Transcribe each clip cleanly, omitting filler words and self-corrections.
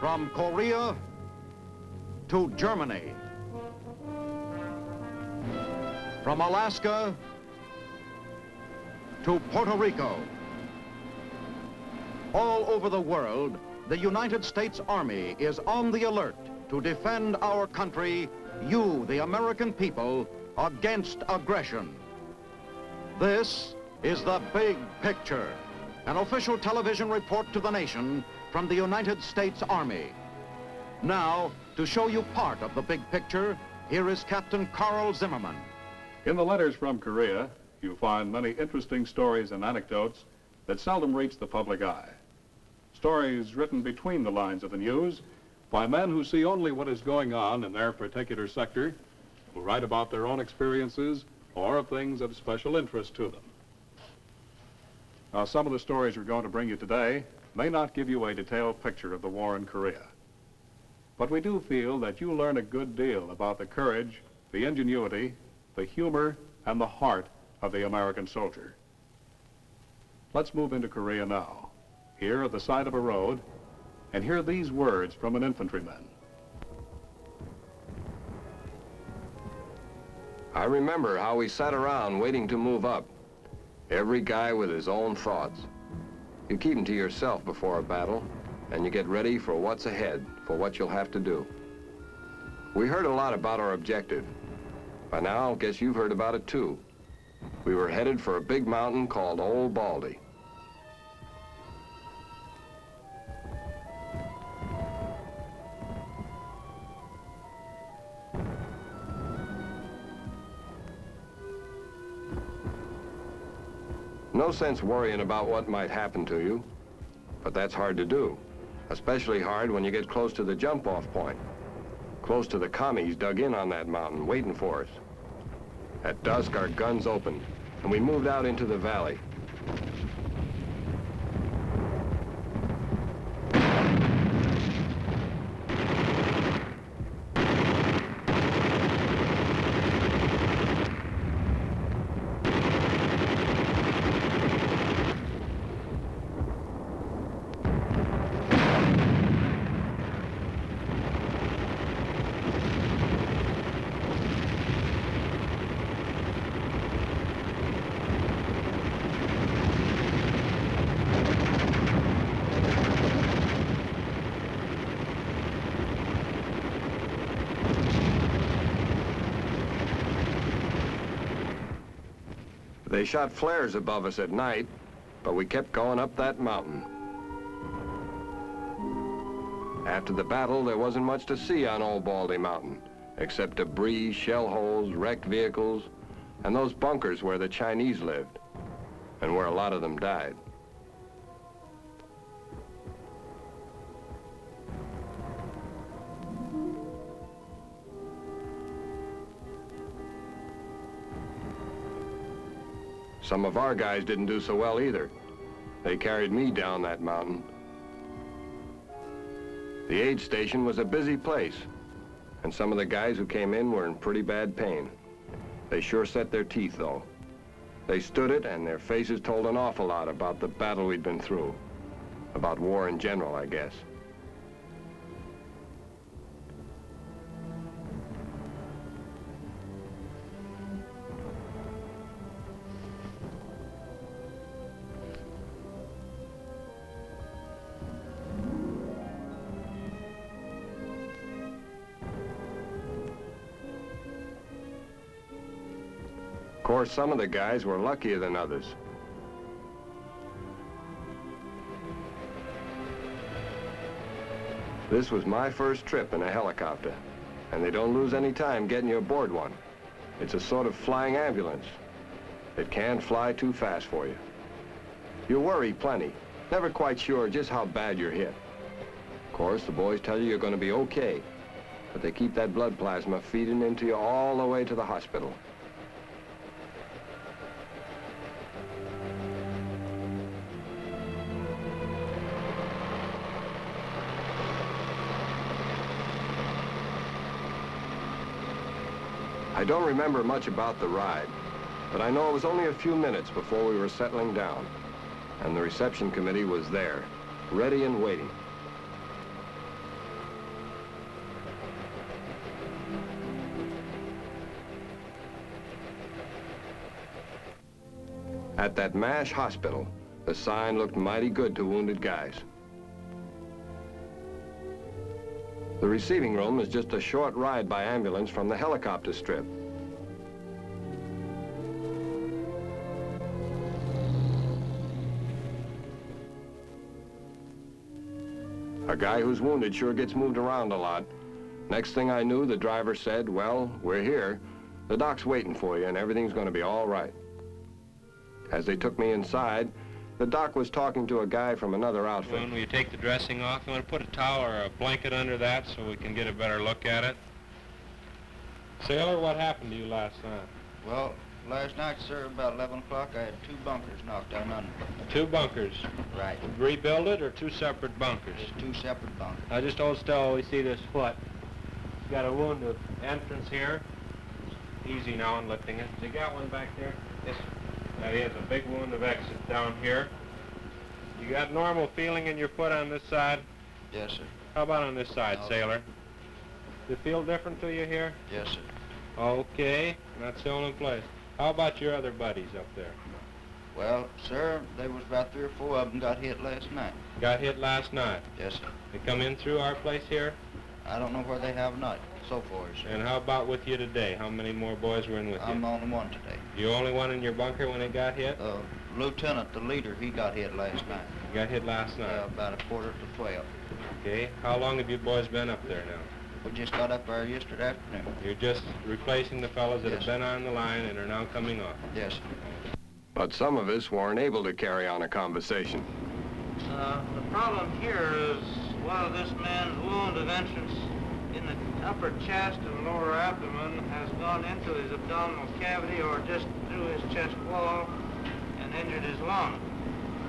From Korea to Germany. From Alaska to Puerto Rico. All over the world, the United States Army is on the alert to defend our country, you, the American people, against aggression. This is The Big Picture, an official television report to the nation from the United States Army. Now, to show you part of the big picture, here is Captain Carl Zimmerman. In the letters from Korea, you find many interesting stories and anecdotes that seldom reach the public eye. Stories written between the lines of the news by men who see only what is going on in their particular sector, who write about their own experiences or of things of special interest to them. Now, some of the stories we're going to bring you today may not give you a detailed picture of the war in Korea, but we do feel that you learn a good deal about the courage, the ingenuity, the humor, and the heart of the American soldier. Let's move into Korea now, here at the side of a road, and hear these words from an infantryman. I remember how we sat around waiting to move up, every guy with his own thoughts. You keep them to yourself before a battle, and you get ready for what's ahead, for what you'll have to do. We heard a lot about our objective. By now, I guess you've heard about it too. We were headed for a big mountain called Old Baldy. No sense worrying about what might happen to you, but that's hard to do, especially hard when you get close to the jump-off point, close to the commies dug in on that mountain, waiting for us. At dusk, our guns opened, and we moved out into the valley. They shot flares above us at night, but we kept going up that mountain. After the battle, there wasn't much to see on Old Baldy Mountain, except debris, shell holes, wrecked vehicles, and those bunkers where the Chinese lived, and where a lot of them died. Some of our guys didn't do so well either. They carried me down that mountain. The aid station was a busy place, and some of the guys who came in were in pretty bad pain. They sure set their teeth, though. They stood it, and their faces told an awful lot about the battle we'd been through. About war in general, I guess. Of course, some of the guys were luckier than others. This was my first trip in a helicopter, and they don't lose any time getting you aboard one. It's a sort of flying ambulance. It can't fly too fast for you. You worry plenty, never quite sure just how bad you're hit. Of course, the boys tell you you're going to be okay, but they keep that blood plasma feeding into you all the way to the hospital. I don't remember much about the ride, but I know it was only a few minutes before we were settling down, and the reception committee was there, ready and waiting. At that MASH hospital, the sign looked mighty good to wounded guys. The receiving room is just a short ride by ambulance from the helicopter strip. A guy who's wounded sure gets moved around a lot. Next thing I knew, the driver said, "Well, we're here. The doc's waiting for you and everything's going to be all right." As they took me inside, the doc was talking to a guy from another outfit. When you take the dressing off, you want to put a towel or a blanket under that so we can get a better look at it. Sailor, what happened to you last night? Well, last night, sir, about 11 o'clock, I had 2 bunkers knocked down under. 2 bunkers. Right. Rebuild it or 2 separate bunkers? There's 2 separate bunkers. Now just hold still, we see this foot. He's got a wound of entrance here. Easy now in lifting it. Has he got one back there? Yes, sir. Now he has a big wound of exit down here. You got normal feeling in your foot on this side? Yes, sir. How about on this side, No. Sailor? Does it feel different to you here? Yes, sir. Okay, that's still in place. How about your other buddies up there? Well, sir, there was about 3 or 4 of them got hit last night. Got hit last night. Yes, sir. They come in through our place here? I don't know where they have not so far, sir. And how about with you today? How many more boys were in with I'm you? the only one today. You only one in your bunker when it got hit? Lieutenant, the leader, he got hit last night. You got hit last night? About 11:45. Okay. How long have you boys been up there now? We just got up there yesterday afternoon. You're just replacing the fellows that Yes, have been on the line and are now coming off. Yes, sir. But some of us weren't able to carry on a conversation. The problem here is, well, this man's wound of entrance in the upper chest and lower abdomen has gone into his abdominal cavity or just through his chest wall and injured his lung.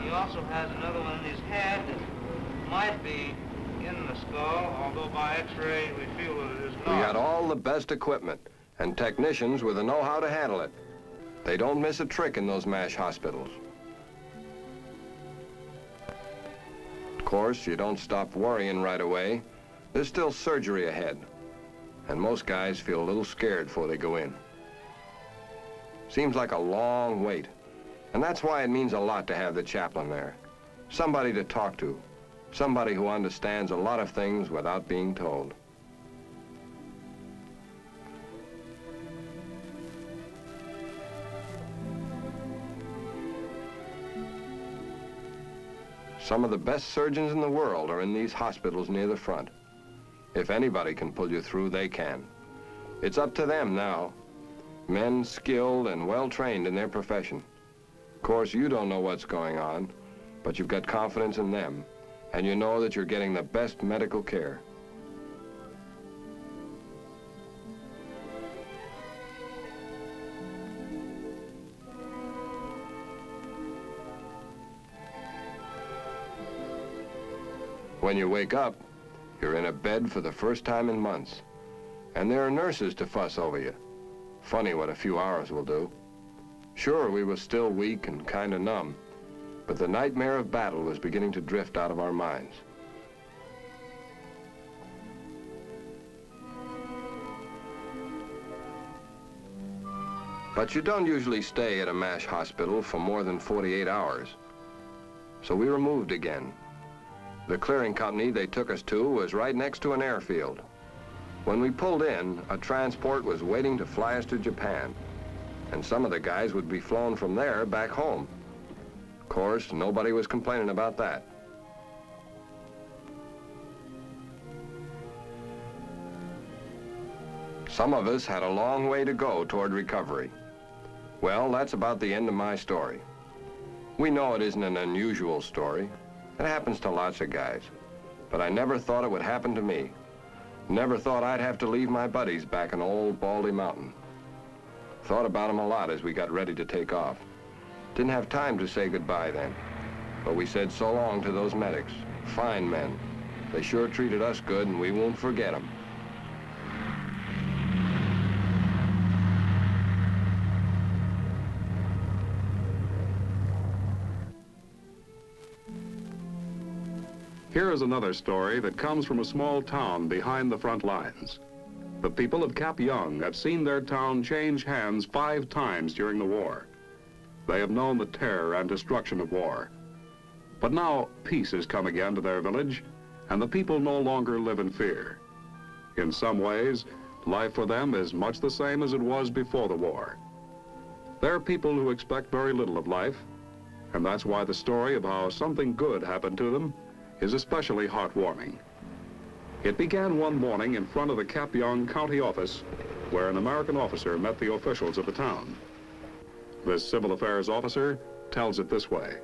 He also has another one in his head that might be in the skull, although by x-ray we feel that it is not. We had all the best equipment and technicians with the know-how to handle it. They don't miss a trick in those MASH hospitals. Of course, you don't stop worrying right away. There's still surgery ahead, and most guys feel a little scared before they go in. Seems like a long wait, and that's why it means a lot to have the chaplain there. Somebody to talk to, somebody who understands a lot of things without being told. Some of the best surgeons in the world are in these hospitals near the front. If anybody can pull you through, they can. It's up to them now. Men skilled and well-trained in their profession. Of course, you don't know what's going on, but you've got confidence in them, and you know that you're getting the best medical care. When you wake up, you're in a bed for the first time in months. And there are nurses to fuss over you. Funny what a few hours will do. Sure, we were still weak and kind of numb, but the nightmare of battle was beginning to drift out of our minds. But you don't usually stay at a MASH hospital for more than 48 hours. So we were moved again. The clearing company they took us to was right next to an airfield. When we pulled in, a transport was waiting to fly us to Japan, and some of the guys would be flown from there back home. Of course, nobody was complaining about that. Some of us had a long way to go toward recovery. Well, that's about the end of my story. We know it isn't an unusual story. It happens to lots of guys, but I never thought it would happen to me. Never thought I'd have to leave my buddies back in old Baldy Mountain. Thought about them a lot as we got ready to take off. Didn't have time to say goodbye then, but we said so long to those medics. Fine men. They sure treated us good, and we won't forget them. Here is another story that comes from a small town behind the front lines. The people of Cap Young have seen their town change hands 5 times during the war. They have known the terror and destruction of war. But now peace has come again to their village, and the people no longer live in fear. In some ways, life for them is much the same as it was before the war. There are people who expect very little of life, and that's why the story of how something good happened to them is especially heartwarming. It began one morning in front of the Capyong County office, where an American officer met the officials of the town. This civil affairs officer tells it this way.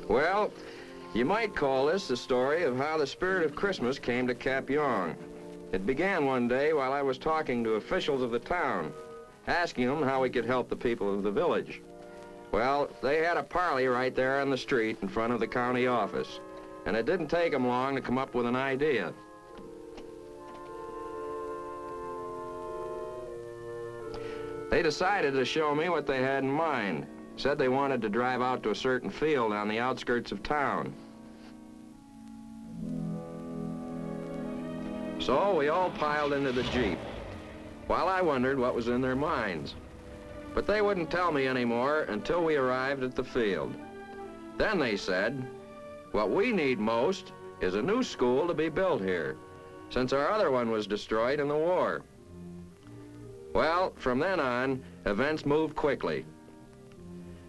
Well, you might call this the story of how the spirit of Christmas came to Capyong. It began one day while I was talking to officials of the town, asking them how we could help the people of the village. Well, they had a parley right there on the street in front of the county office, and it didn't take them long to come up with an idea. They decided to show me what they had in mind. Said they wanted to drive out to a certain field on the outskirts of town. So we all piled into the Jeep, while I wondered what was in their minds. But they wouldn't tell me anymore until we arrived at the field. Then they said, what we need most is a new school to be built here, since our other one was destroyed in the war. Well, from then on, events moved quickly.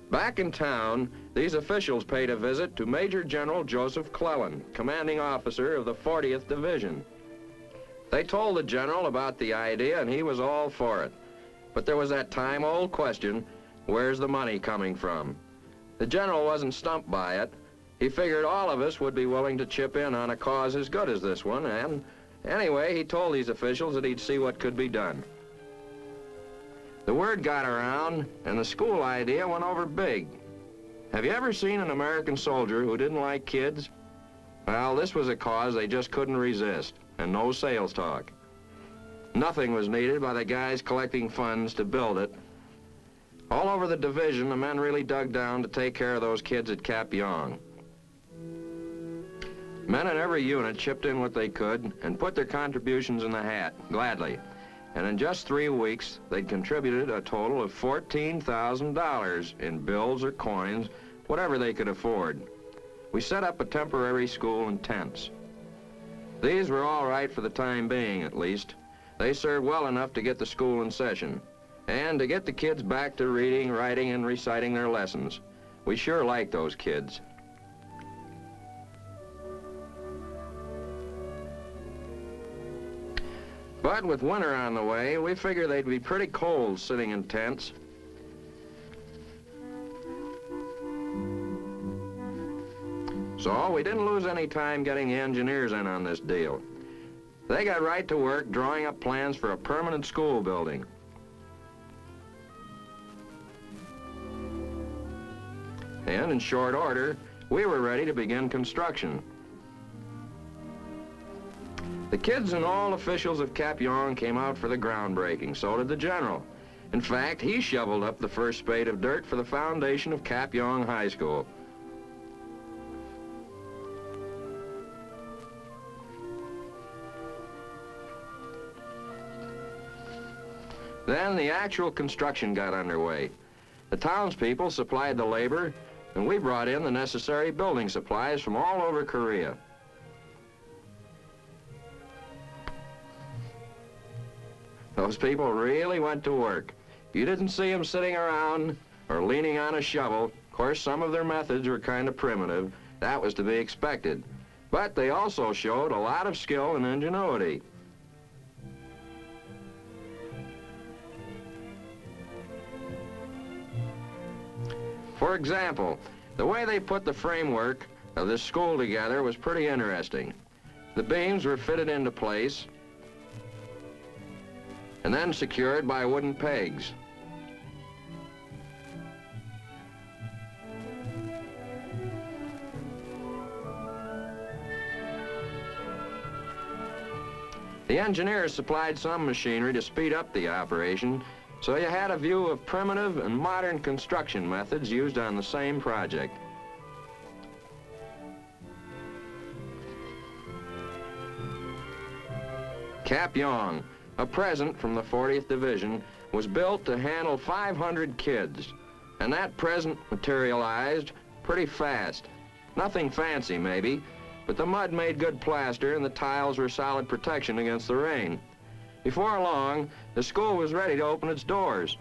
Back in town, these officials paid a visit to Major General Joseph Clellan, commanding officer of the 40th Division. They told the general about the idea, and he was all for it. But there was that time-old question, where's the money coming from? The general wasn't stumped by it. He figured all of us would be willing to chip in on a cause as good as this one, and anyway, he told these officials that he'd see what could be done. The word got around, and the school idea went over big. Have you ever seen an American soldier who didn't like kids? Well, this was a cause they just couldn't resist, and no sales talk. Nothing was needed by the guys collecting funds to build it. All over the division, the men really dug down to take care of those kids at Capyong. Men in every unit chipped in what they could and put their contributions in the hat, gladly. And in just 3 weeks, they'd contributed a total of $14,000 in bills or coins, whatever they could afford. We set up a temporary school in tents. These were all right for the time being, at least. They served well enough to get the school in session, and to get the kids back to reading, writing, and reciting their lessons. We sure liked those kids. But with winter on the way, we figured they'd be pretty cold sitting in tents. So we didn't lose any time getting the engineers in on this deal. They got right to work drawing up plans for a permanent school building. And in short order, we were ready to begin construction. The kids and all officials of Capyong came out for the groundbreaking. So did the general. In fact, he shoveled up the first spade of dirt for the foundation of Capyong High School. Then the actual construction got underway. The townspeople supplied the labor, and we brought in the necessary building supplies from all over Korea. Those people really went to work. You didn't see them sitting around or leaning on a shovel. Of course, some of their methods were kind of primitive. That was to be expected. But they also showed a lot of skill and ingenuity. For example, the way they put the framework of this school together was pretty interesting. The beams were fitted into place and then secured by wooden pegs. The engineers supplied some machinery to speed up the operation, so you had a view of primitive and modern construction methods used on the same project. Cap Yong, a present from the 40th Division, was built to handle 500 kids. And that present materialized pretty fast. Nothing fancy, maybe, but the mud made good plaster and the tiles were solid protection against the rain. Before long, the school was ready to open its doors.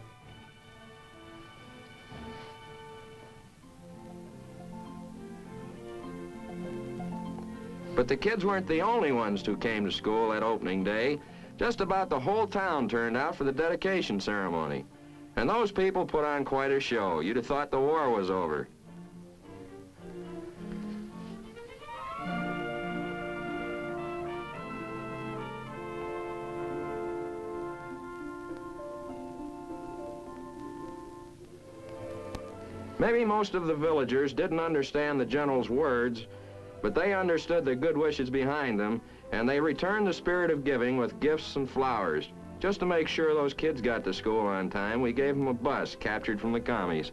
But the kids weren't the only ones who came to school that opening day. Just about the whole town turned out for the dedication ceremony. And those people put on quite a show. You'd have thought the war was over. Maybe most of the villagers didn't understand the general's words, but they understood the good wishes behind them, and they returned the spirit of giving with gifts and flowers. Just to make sure those kids got to school on time, we gave them a bus captured from the commies.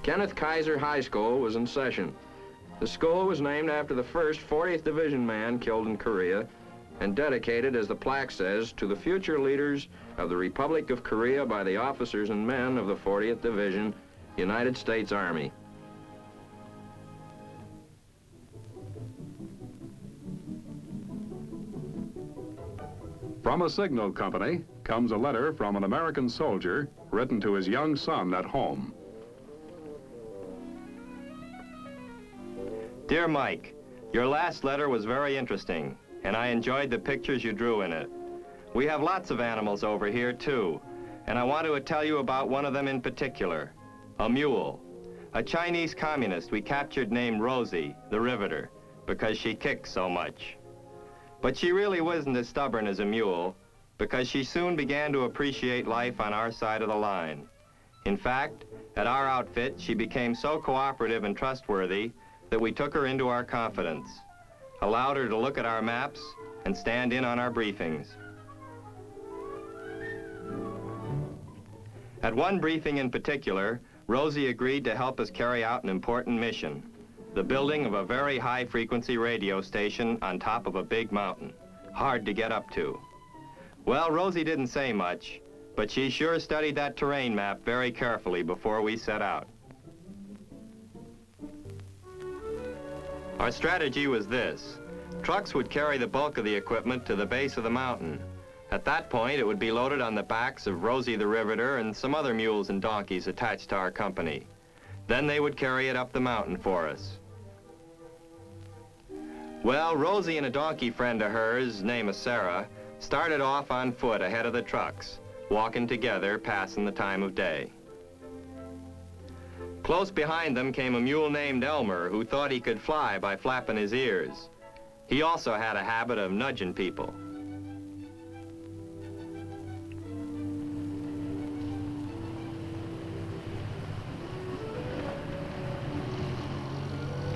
Kenneth Kaiser High School was in session. The school was named after the first 40th Division man killed in Korea and dedicated, as the plaque says, to the future leaders of the Republic of Korea by the officers and men of the 40th Division, United States Army. From a signal company comes a letter from an American soldier written to his young son at home. Dear Mike, your last letter was very interesting, and I enjoyed the pictures you drew in it. We have lots of animals over here, too, and I want to tell you about one of them in particular, a mule. A Chinese communist we captured named Rosie, the Riveter, because she kicked so much. But she really wasn't as stubborn as a mule, because she soon began to appreciate life on our side of the line. In fact, at our outfit, she became so cooperative and trustworthy that we took her into our confidence, allowed her to look at our maps, and stand in on our briefings. At one briefing in particular, Rosie agreed to help us carry out an important mission, the building of a very high-frequency radio station on top of a big mountain, hard to get up to. Well, Rosie didn't say much, but she sure studied that terrain map very carefully before we set out. Our strategy was this. Trucks would carry the bulk of the equipment to the base of the mountain. At that point, it would be loaded on the backs of Rosie the Riveter and some other mules and donkeys attached to our company. Then they would carry it up the mountain for us. Well, Rosie and a donkey friend of hers, named Sarah, started off on foot ahead of the trucks, walking together, passing the time of day. Close behind them came a mule named Elmer, who thought he could fly by flapping his ears. He also had a habit of nudging people.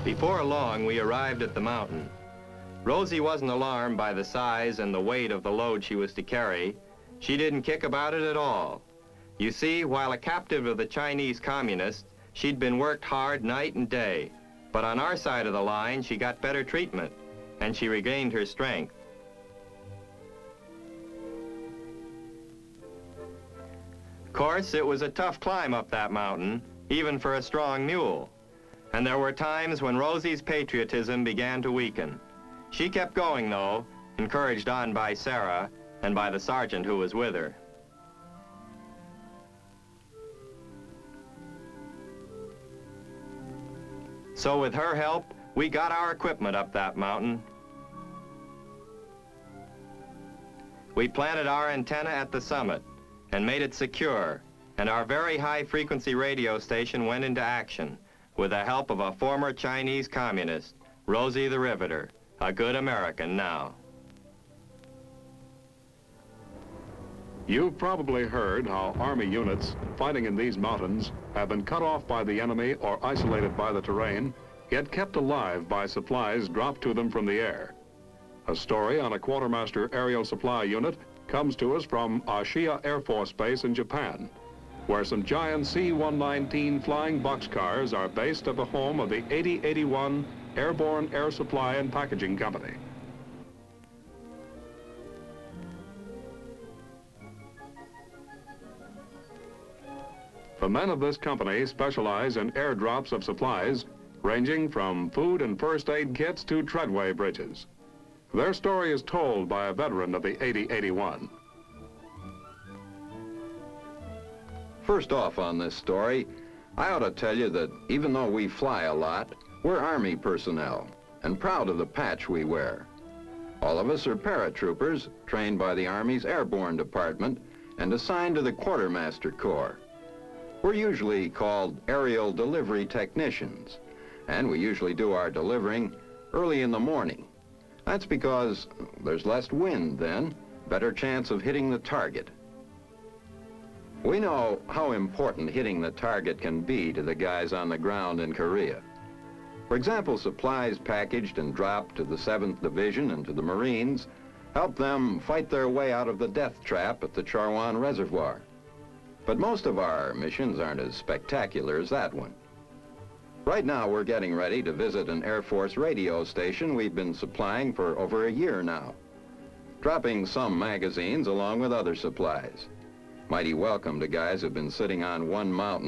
Before long, we arrived at the mountain. Rosie wasn't alarmed by the size and the weight of the load she was to carry. She didn't kick about it at all. You see, while a captive of the Chinese communists, she'd been worked hard night and day. But on our side of the line, she got better treatment, and she regained her strength. Of course, it was a tough climb up that mountain, even for a strong mule. And there were times when Rosie's patriotism began to weaken. She kept going, though, encouraged on by Sarah and by the sergeant who was with her. So with her help, we got our equipment up that mountain. We planted our antenna at the summit and made it secure, and our very high-frequency radio station went into action with the help of a former Chinese communist, Rosie the Riveter, a good American now. You've probably heard how Army units fighting in these mountains have been cut off by the enemy or isolated by the terrain, yet kept alive by supplies dropped to them from the air. A story on a quartermaster aerial supply unit comes to us from Ashiya Air Force Base in Japan, where some giant C-119 flying boxcars are based at the home of the 8081 Airborne Air Supply and Packaging Company. The men of this company specialize in airdrops of supplies ranging from food and first aid kits to treadway bridges. Their story is told by a veteran of the 8081. First off on this story, I ought to tell you that even though we fly a lot, we're Army personnel and proud of the patch we wear. All of us are paratroopers trained by the Army's Airborne Department and assigned to the Quartermaster Corps. We're usually called aerial delivery technicians, and we usually do our delivering early in the morning. That's because there's less wind then, better chance of hitting the target. We know how important hitting the target can be to the guys on the ground in Korea. For example, supplies packaged and dropped to the 7th Division and to the Marines help them fight their way out of the death trap at the Charwan Reservoir. But most of our missions aren't as spectacular as that one. Right now, we're getting ready to visit an Air Force radio station we've been supplying for over a year now, dropping some magazines along with other supplies. Mighty welcome to guys who've been sitting on one mountain